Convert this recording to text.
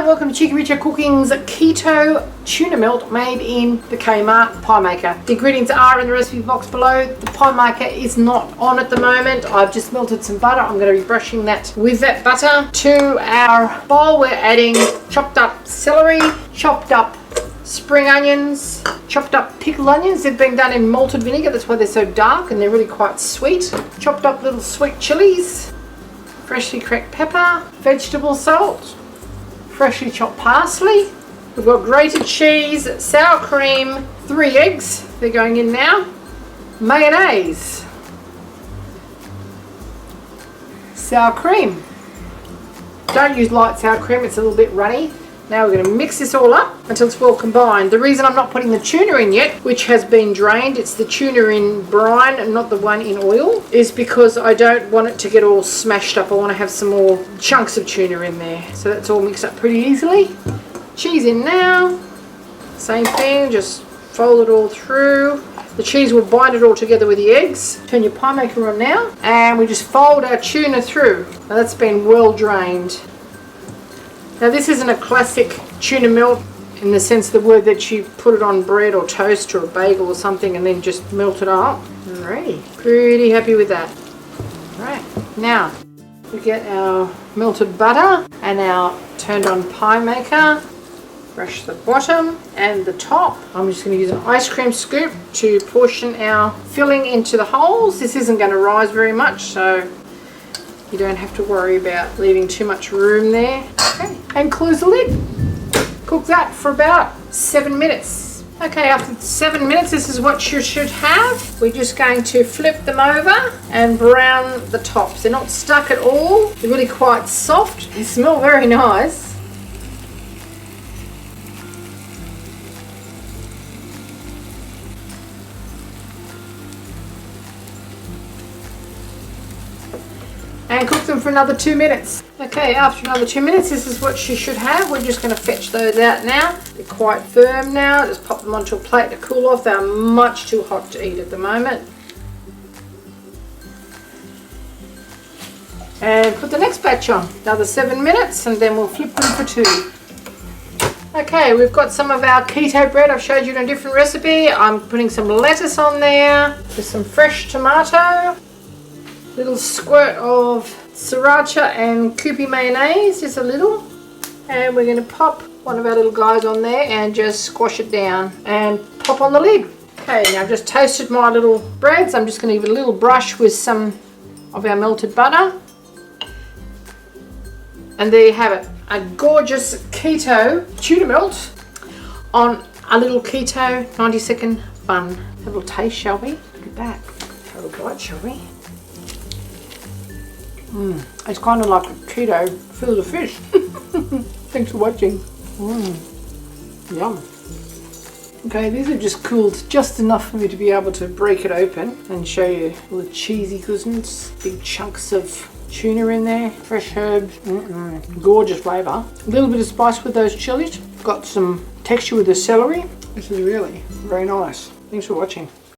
welcome to Cheekyricho Cooking's Keto Tuna Melt made in the Kmart pie maker. The ingredients are in the recipe box below. The pie maker is not on at the moment. I've just melted some butter. I'm going to be brushing that with that butter. To our bowl we're adding chopped up celery, chopped up spring onions, chopped up pickled onions. They've been done in malted vinegar, that's why they're so dark and they're really quite sweet. Chopped up little sweet chilies, freshly cracked pepper, vegetable salt, freshly chopped parsley. We've got grated cheese, sour cream, 3 eggs, they're going in now, mayonnaise, sour cream. Don't use light sour cream, it's a little bit runny. Now we're going to mix this all up until it's well combined. The reason I'm not putting the tuna in yet, which has been drained, it's the tuna in brine and not the one in oil, is because I don't want it to get all smashed up. I want to have some more chunks of tuna in there. So that's all mixed up pretty easily. Cheese in now. Same thing, just fold it all through. The cheese will bind it all together with the eggs. Turn your pie maker on now. And we just fold our tuna through. Now that's been well drained. Now this isn't a classic tuna melt in the sense of the word that you put it on bread or toast or a bagel or something and then just melt it up. Alrighty, pretty happy with that. Alright, now we get our melted butter and our turned on pie maker. Brush the bottom and the top. I'm just going to use an ice cream scoop to portion our filling into the holes. This isn't going to rise very much, so you don't have to worry about leaving too much room there. Okay, and close the lid. Cook that for about 7 minutes. Okay, after 7 minutes, this is what you should have. We're just going to flip them over and brown the tops. They're not stuck at all. They're really quite soft. They smell very nice. And cook them for another 2 minutes. Okay, after another 2 minutes, this is what you should have. We're just going to fetch those out now. They're quite firm now. Just pop them onto a plate to cool off. They're much too hot to eat at the moment. And put the next batch on. Another 7 minutes and then we'll flip them for 2. Okay, we've got some of our keto bread. I've showed you in a different recipe. I'm putting some lettuce on there with some fresh tomato. Little squirt of sriracha and Kewpie mayonnaise, just a little, and we're going to pop one of our little guys on there and just squash it down and pop on the lid. Okay, now I've just toasted my little breads. I'm just going to give it a little brush with some of our melted butter, and there you have it, a gorgeous keto tuna melt on a little keto 90-second bun. Have a little taste, shall we? Look at that. Have a little bite, shall we? It's kind of like a keto fillet of fish. Thanks for watching. Yum. Okay, these have just cooled just enough for me to be able to break it open and show you all the cheesy goodness. Big chunks of tuna in there, fresh herbs, gorgeous flavour. A little bit of spice with those chilies. Got some texture with the celery. This is really very nice. Thanks for watching.